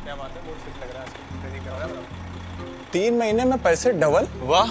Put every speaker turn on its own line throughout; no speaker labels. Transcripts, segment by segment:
क्या बात है, बहुत फिट लग रहा है।
3 महीने में पैसे डबल?
वाह,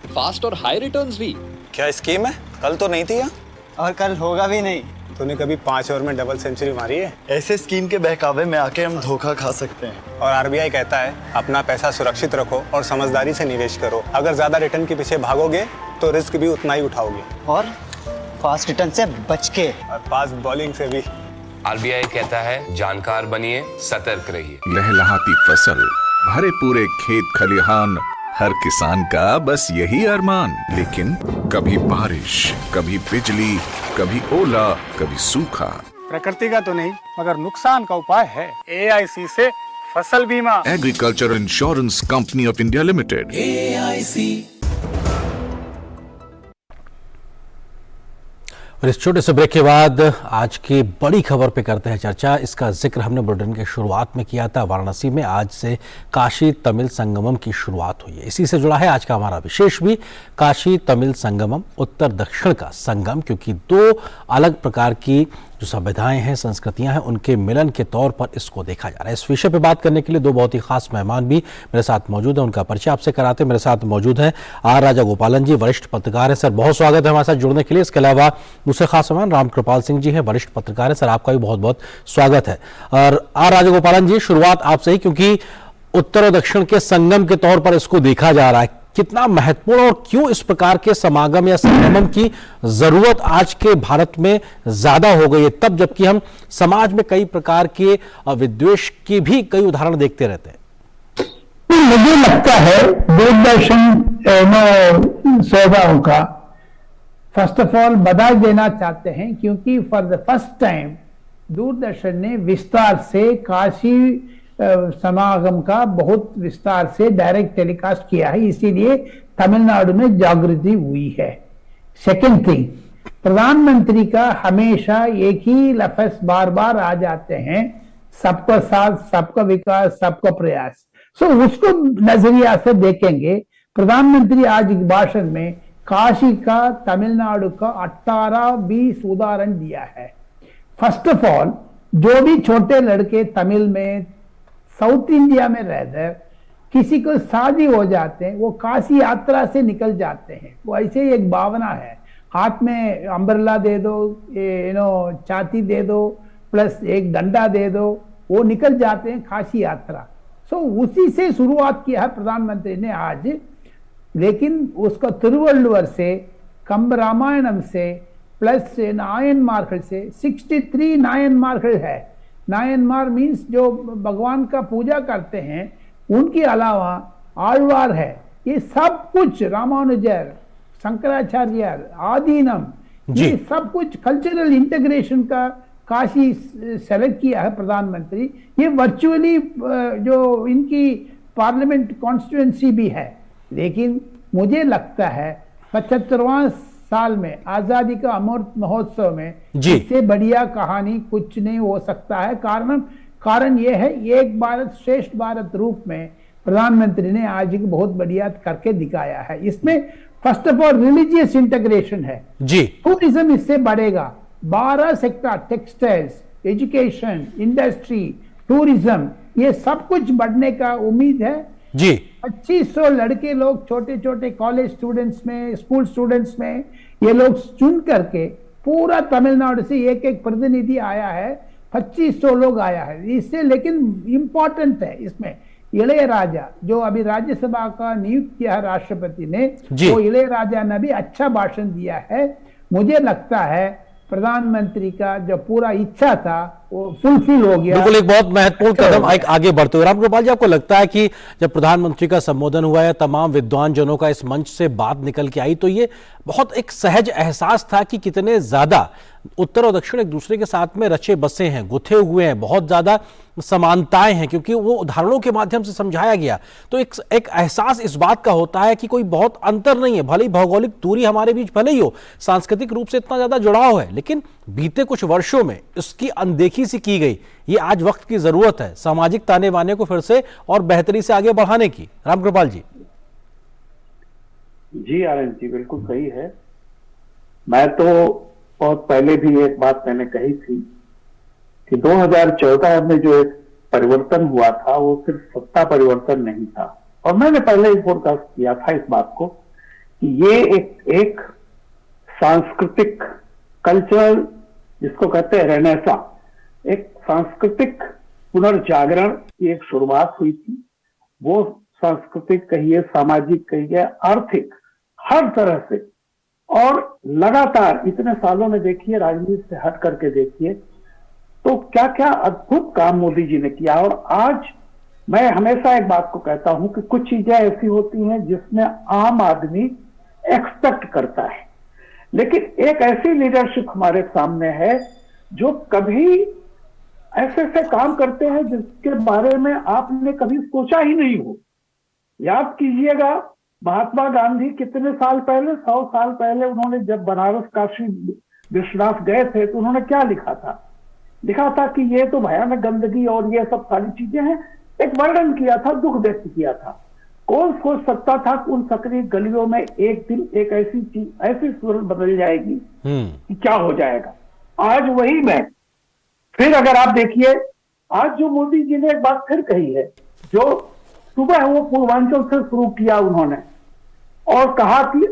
फास्ट और हाई रिटर्न्स भी।
क्या स्कीम है? कल तो नहीं थी यहाँ।
और कल होगा भी नहीं।
तूने कभी 5 ओवर में डबल सेंचुरी मारी है?
ऐसे स्कीम के बहकावे में आके हम धोखा खा सकते हैं।
और आरबीआई कहता है अपना पैसा सुरक्षित रखो और समझदारी से निवेश करो। अगर ज्यादा रिटर्न के पीछे भागोगे तो रिस्क भी उतना ही उठाओगे।
और फास्ट रिटर्न से बच के।
और फास्ट बॉलिंग से भी।
आरबीआई कहता है जानकार बनिए, सतर्क रहिए।
लहलहाती फसल, भरे पूरे खेत खलिहान, हर किसान का बस यही अरमान। लेकिन कभी बारिश, कभी बिजली, कभी ओला, कभी सूखा।
प्रकृति का तो नहीं, मगर नुकसान का उपाय है। AIC से फसल बीमा।
Agriculture insurance company of India limited.
और इस छोटे से ब्रेक के बाद आज की बड़ी खबर पे करते हैं चर्चा। इसका जिक्र हमने बुलेटिन के शुरुआत में किया था। वाराणसी में आज से काशी तमिल संगमम की शुरुआत हुई है। इसी से जुड़ा है आज का हमारा विशेष भी। काशी तमिल संगमम उत्तर दक्षिण का संगम, क्योंकि दो अलग प्रकार की जो सभ्यताएं हैं, संस्कृतियां हैं, उनके मिलन के तौर पर इसको देखा जा रहा है। इस विषय पे बात करने के लिए दो बहुत ही खास मेहमान भी मेरे साथ मौजूद हैं। उनका परिचय आपसे कराते। मेरे साथ मौजूद हैं आर राजागोपालन जी, वरिष्ठ पत्रकार हैं। सर, बहुत स्वागत है हमारे साथ जुड़ने के लिए। इसके अलावा दूसरे खास मेहमान रामकृपाल सिंह जी हैं, वरिष्ठ पत्रकार हैं। सर, आपका भी बहुत बहुत स्वागत है। और आर राजागोपालन जी, शुरुआत आपसे ही, क्योंकि उत्तर और दक्षिण के संगम के तौर पर इसको देखा जा रहा है। कितना महत्वपूर्ण और क्यों इस प्रकार के समागम या संगमम की जरूरत आज के भारत में ज्यादा हो गई है, तब जबकि हम समाज में कई प्रकार के विद्वेष के भी कई उदाहरण देखते रहते हैं?
मुझे लगता है दूरदर्शन सेवाओं का फर्स्ट ऑफ ऑल बधाई देना चाहते हैं, क्योंकि for the first time Doordarshan ने विस्तार से काशी समागम का बहुत विस्तार से डायरेक्ट टेलीकास्ट किया है। इसीलिए तमिलनाडु में जागृति हुई है। सेकंड थिंग, प्रधानमंत्री का हमेशा एक ही लफ्ज बार बार आ जाते हैं, सबका साथ, सबका विकास, सबका प्रयास। सो उसको नजरिया से देखेंगे। प्रधानमंत्री आज एक भाषण में काशी का, तमिलनाडु का 18-20 उदाहरण दिया है। फर्स्ट ऑफ ऑल, जो भी छोटे लड़के तमिल में, साउथ इंडिया में रहकर किसी को शादी हो जाते हैं, वो काशी यात्रा से निकल जाते हैं। वो ऐसे ही एक भावना है, हाथ में अम्ब्रेला दे दो, छाती दे दो, प्लस एक डंडा दे दो, वो निकल जाते हैं काशी यात्रा। सो उसी से शुरुआत किया है प्रधानमंत्री ने आज। लेकिन उसका तिरुवल्लुवर से, कंब रामायणम से, प्लस नायनमार से 63 नायनमार है। नायनमार मीन्स जो भगवान का पूजा करते हैं, उनके अलावा आழ்वार है। ये सब कुछ रामानुजर, शंकराचार्य, आदीनम, ये सब कुछ कल्चरल इंटीग्रेशन का काशी सेलेक्ट किया है प्रधानमंत्री। ये वर्चुअली जो इनकी पार्लियामेंट कॉन्स्टिट्यूएंसी भी है। लेकिन मुझे लगता है 75वां साल में आजादी का अमृत महोत्सव में इससे बढ़िया कहानी कुछ नहीं हो सकता है। कारण यह है, एक भारत श्रेष्ठ भारत रूप में प्रधानमंत्री ने आज एक बहुत बढ़िया करके दिखाया है। इसमें first of all religious integration है जी। टूरिज्म इससे बढ़ेगा। 12 sector, textiles, education, industry, tourism, ये सब कुछ बढ़ने का उम्मीद है जी। 2500 लड़के लोग, छोटे छोटे कॉलेज स्टूडेंट्स में, स्कूल स्टूडेंट्स में, ये लोग चुन करके पूरा तमिलनाडु से एक एक प्रतिनिधि आया है। 2500 लोग आया है इससे। लेकिन इंपॉर्टेंट है इसमें इளையराजा, जो अभी राज्यसभा का नियुक्त किया है राष्ट्रपति ने, वो इளையराजा ने भी अच्छा भाषण दिया है। मुझे लगता है प्रधानमंत्री का जो पूरा इच्छा था वो फुलफिल हो गया।
बिल्कुल, एक बहुत महत्वपूर्ण कदम आगे बढ़ते हुए। रामकृपाल जी, आपको लगता है कि जब प्रधानमंत्री का संबोधन हुआ है, तमाम विद्वान जनों का इस मंच से बात निकल के आई, तो ये बहुत एक सहज एहसास था कि कितने ज्यादा उत्तर और दक्षिण एक दूसरे के साथ में रचे बसे हैं, गुथे हुए हैं, बहुत ज्यादा समानताएं हैं, क्योंकि वो उदाहरणों के माध्यम से समझाया गया। तो एक एहसास इस बात का होता है कि कोई बहुत अंतर नहीं है। भले ही भौगोलिक दूरी हमारे बीच भले ही हो, सांस्कृतिक रूप से इतना ज्यादा जुड़ाव है, लेकिन बीते कुछ वर्षों में इसकी अनदेखी सी की गई। ये आज वक्त की जरूरत है सामाजिक ताने बाने को फिर से और बेहतरी से आगे बढ़ाने की। रामकृपाल जी।
जी आनंद जी, बिल्कुल सही है। मैं तो बहुत पहले भी एक बात मैंने कही थी कि 2014 में जो एक परिवर्तन हुआ था वो सिर्फ सत्ता परिवर्तन नहीं था। और मैंने पहले ही फोरकास्ट किया था इस बात को कि ये एक सांस्कृतिक कल्चरल, जिसको कहते हैं रेनेसा, एक सांस्कृतिक पुनर्जागरण की एक शुरुआत हुई थी। वो सांस्कृतिक कहिए, सामाजिक कहिए, आर्थिक, हर तरह से, और लगातार इतने सालों में देखिए, राजनीति से हट करके देखिए तो क्या क्या अद्भुत काम मोदी जी ने किया। और आज मैं हमेशा एक बात को कहता हूं कि कुछ चीजें ऐसी होती हैं जिसमें आम आदमी एक्सपेक्ट करता है, लेकिन एक ऐसी लीडरशिप हमारे सामने है जो कभी ऐसे ऐसे काम करते हैं जिसके बारे में आपने कभी सोचा ही नहीं हो। याद कीजिएगा, महात्मा गांधी कितने साल पहले, 100 साल पहले, उन्होंने जब बनारस काशी विश्वनाथ गए थे तो उन्होंने क्या लिखा था? लिखा था कि ये तो भयानक गंदगी और ये सब सारी चीजें हैं। एक वर्णन किया था, दुख व्यक्त किया था। कौन सोच सकता था कि उन सक्रिय गलियों में एक दिन एक ऐसी चीज, ऐसी सूरत बदल जाएगी कि क्या हो जाएगा। आज वही मैं फिर अगर आप देखिए, आज जो मोदी जी ने एक बात फिर कही है, जो सुबह वो पूर्वांचल से शुरू किया उन्होंने, और कहा कि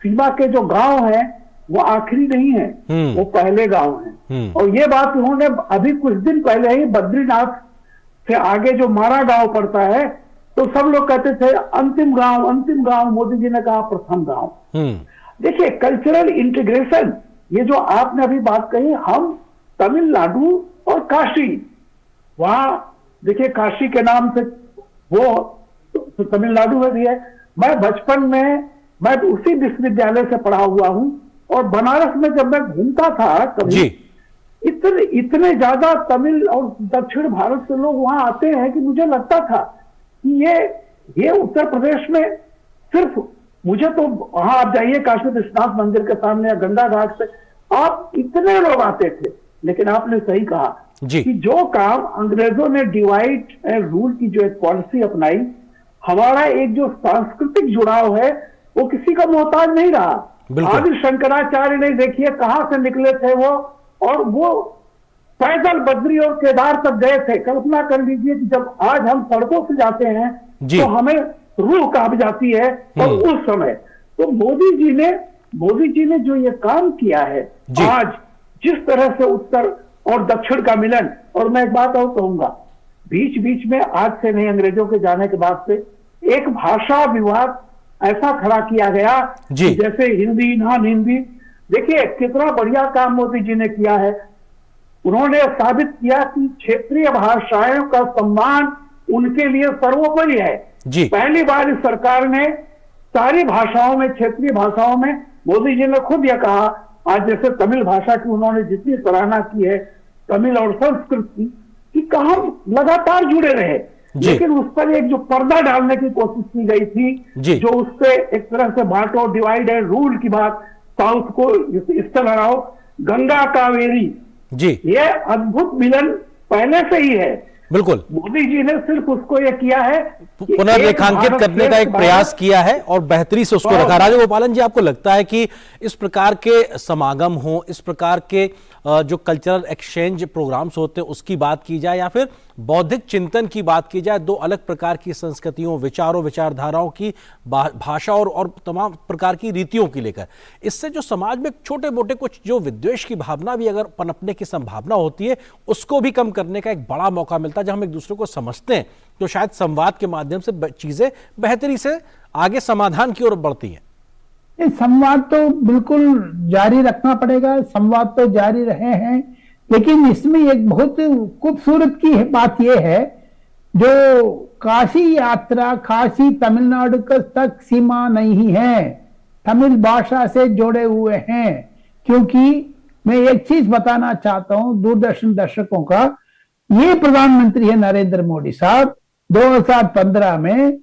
सीमा के जो गांव हैं वो आखिरी नहीं है, वो पहले गांव हैं। और ये बात उन्होंने अभी कुछ दिन पहले ही बद्रीनाथ से आगे जो मारा गांव पड़ता है, तो सब लोग कहते थे अंतिम गांव, मोदी जी ने कहा प्रथम गांव। देखिए, कल्चरल इंटीग्रेशन, ये जो आपने अभी बात कही, हम तमिलनाडु और काशी, वहां देखिए काशी के नाम से वो तो तमिलनाडु में भी है। मैं बचपन में मैं उसी विश्वविद्यालय से पढ़ा हुआ हूं, और बनारस में जब मैं घूमता था कभी, इतने ज्यादा तमिल और दक्षिण भारत से लोग वहां आते हैं कि मुझे लगता था कि ये उत्तर प्रदेश में सिर्फ, मुझे तो वहां आप जाइए काशी विश्वनाथ मंदिर के सामने या गंगा घाट पे, आप इतने लोग आते थे। लेकिन आपने सही कहा कि जो काम अंग्रेजों ने डिवाइड एंड रूल की जो एक पॉलिसी अपनाई, हमारा एक जो सांस्कृतिक जुड़ाव है वो किसी का मोहताज नहीं रहा। आदि शंकराचार्य ने देखिए कहां से निकले थे वो, और वो पैदल बद्री और केदार तक गए थे। कल्पना कर लीजिए कि जब आज हम सड़कों से जाते हैं तो हमें रूह कांप जाती है, और उस समय तो मोदी जी ने जो ये काम किया है, आज जिस तरह से उत्तर और दक्षिण का मिलन। और मैं एक बात और कहूंगा, बीच बीच में, आज से नहीं, अंग्रेजों के जाने के बाद से एक भाषा विवाद ऐसा खड़ा किया गया जैसे हिंदी नॉन हिंदी। देखिए कितना बढ़िया काम मोदी जी ने किया है। उन्होंने साबित किया कि क्षेत्रीय भाषाओं का सम्मान उनके लिए सर्वोपरि है। पहली बार इस सरकार ने सारी भाषाओं में, क्षेत्रीय भाषाओं में, मोदी जी ने खुद यह कहा, आज जैसे तमिल भाषा की उन्होंने जितनी सराहना की है, तमिल और संस्कृत की, कि हम लगातार जुड़े रहे, लेकिन उस पर एक जो पर्दा डालने की कोशिश की गई थी, जो उस पर एक तरह से बांटो, डिवाइड एंड रूल की बात, साउथ को ईस्टर्न बनाओ, गंगा कावेरी, ये अद्भुत मिलन पहले से ही है।
बिल्कुल,
मोदी जी ने सिर्फ उसको ये किया है,
पुनर्रेखांकित करने का एक प्रयास किया है और बेहतरी से उसको रखा। राजगोपालन जी, आपको लगता है कि इस प्रकार के समागम हो, इस प्रकार के जो कल्चरल एक्सचेंज प्रोग्राम्स होते हैं उसकी बात की जाए, या फिर बौद्धिक चिंतन की बात की जाए, दो अलग प्रकार की संस्कृतियों, विचारों, विचारधाराओं की, भाषा और तमाम प्रकार की रीतियों की लेकर, इससे जो समाज में छोटे मोटे कुछ जो विद्वेष की भावना भी अगर पनपने की संभावना होती है, उसको भी कम करने का एक बड़ा मौका मिलता है। जब हम एक दूसरे को समझते हैं तो शायद संवाद के माध्यम से चीजें बेहतरी से आगे समाधान की ओर बढ़ती हैं।
संवाद तो बिल्कुल जारी रखना पड़ेगा, संवाद तो जारी रहे हैं, लेकिन इसमें एक बहुत खूबसूरत की बात यह है, जो काशी यात्रा, काशी तमिलनाडु तक सीमा नहीं है, तमिल भाषा से जुड़े हुए हैं। क्योंकि मैं एक चीज बताना चाहता हूं दूरदर्शन दर्शकों का, ये प्रधानमंत्री है नरेंद्र मोदी साहब, 2015 में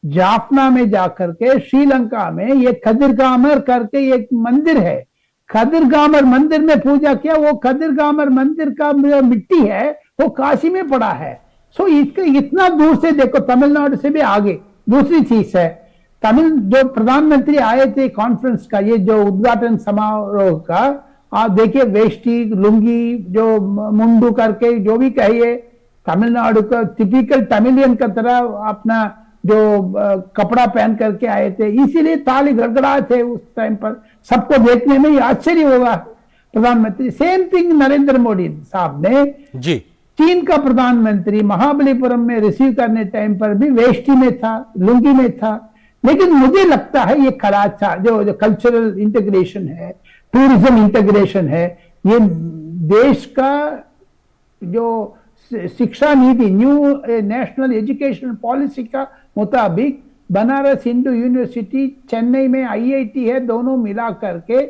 जाफना में जाकर के श्रीलंका में ये खदिरगामर करके एक मंदिर है, खदिरगामर मंदिर में पूजा किया। वो खदिरगामर मंदिर का मिट्टी है वो काशी में पड़ा है। सो इसके इतना दूर से देखो, तमिलनाडु से भी आगे। दूसरी चीज है, तमिल जो प्रधानमंत्री आए थे कॉन्फ्रेंस का, ये जो उद्घाटन समारोह का, आप देखिए वेष्टी लुंगी जो मुंडू करके जो भी कहिए, तमिलनाडु का टिपिकल तमिलियन का तरह अपना जो कपड़ा पहन करके आए थे, इसीलिए ताली गड़गड़ा थे उस टाइम पर। सबको देखने में ही आश्चर्य होगा प्रधानमंत्री। सेम थिंग नरेंद्र मोदी साहब ने
जी
चीन का प्रधानमंत्री महाबलीपुरम में रिसीव करने टाइम पर भी वेष्टी में था, लुंगी में था। लेकिन मुझे लगता है ये कलाचार जो कल्चरल इंटीग्रेशन है, टूरिज्म इंटीग्रेशन है, ये देश का जो शिक्षा नीति न्यू नेशनल एजुकेशन पॉलिसी का मुताबिक बनारस हिंदू यूनिवर्सिटी, चेन्नई में आईआईटी है, दोनों मिला करके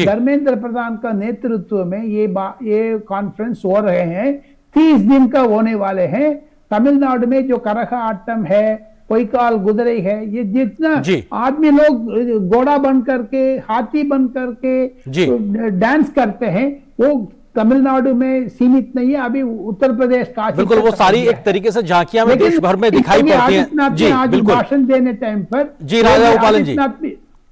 धर्मेंद्र प्रधान का नेतृत्व में ये कॉन्फ्रेंस हो रहे हैं। 30 दिन का होने वाले हैं। तमिलनाडु में जो करखा आट्टम है, पोईकाल गुदरई है, ये जितना आदमी लोग घोड़ा बन करके, हाथी बन करके डांस करते हैं, वो तमिलनाडु में सीमित नहीं है। अभी उत्तर प्रदेश का
बिल्कुल वो सारी एक तरीके से झांकियां में देश भर में दिखाई पड़ती हैं। जी बिल्कुल,
भाषण देने टाइम पर
जी राजा गोपालन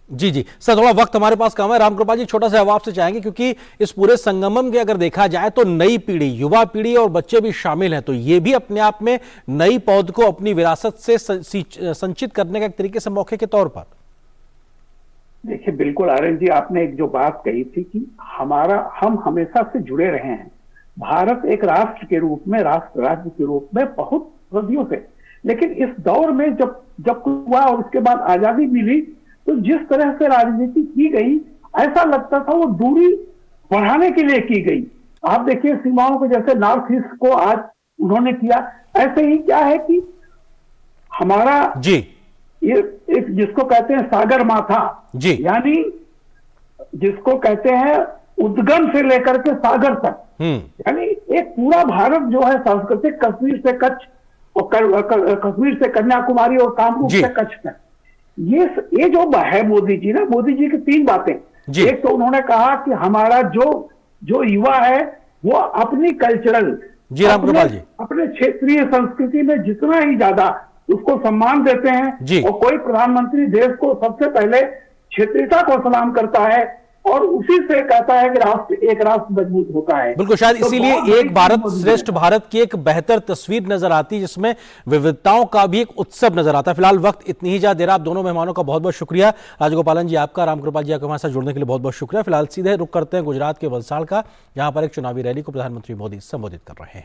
जी जी सर, थोड़ा वक्त हमारे पास कम है। रामकृपाल जी, छोटा सा जवाब से चाहेंगे, क्योंकि इस पूरे संगमम के अगर देखा जाए तो नई पीढ़ी, युवा पीढ़ी और बच्चे भी शामिल हैं, तो ये भी अपने आप में नई पौध को अपनी विरासत से संचित करने का एक तरीके से मौके के तौर पर।
देखिए बिल्कुल आर्यन जी, आपने एक जो बात कही थी कि हम हमेशा से जुड़े रहे हैं भारत एक राष्ट्र के रूप में, राष्ट्र राज्य के रूप में बहुत सदियों से। लेकिन इस दौर में जब हुआ और उसके बाद आजादी मिली, तो जिस तरह से राजनीति की गई, ऐसा लगता था वो दूरी बढ़ाने के लिए की गई। आप देखिए सीमाओं को, जैसे नॉर्थ ईस्ट को आज उन्होंने किया, ऐसे ही क्या है कि हमारा
जी
ये एक जिसको कहते हैं सागर माथा
जी,
यानी जिसको कहते हैं उद्गम से लेकर के सागर तक, यानी एक पूरा भारत जो है सांस्कृतिक, कश्मीर से कच्छ और कश्मीर से कन्याकुमारी और कामरूप से कच्छ तक, ये जो है मोदी जी की 3 बातें। एक तो उन्होंने कहा कि हमारा जो युवा है वो अपनी कल्चरल, अपने क्षेत्रीय संस्कृति में जितना ही ज्यादा उसको सम्मान देते हैं, और कोई प्रधानमंत्री देश को सबसे पहले क्षेत्रीयता को सलाम करता है और उसी से कहता है कि एक राष्ट्र मजबूत होता है।
बिल्कुल, शायद इसीलिए एक भारत श्रेष्ठ भारत की एक बेहतर तस्वीर नजर आती है, जिसमें विविधताओं का भी एक उत्सव नजर आता है। फिलहाल वक्त इतनी ही ज्यादा देर, आप दोनों मेहमानों का बहुत बहुत शुक्रिया। राजगोपालन जी आपका, रामकृपाल जी आपका हमारे साथ जुड़ने के लिए बहुत बहुत शुक्रिया। फिलहाल सीधे रुक करते हैं गुजरात के वलसाड़ का, जहां पर एक चुनावी रैली को प्रधानमंत्री मोदी संबोधित कर रहे हैं।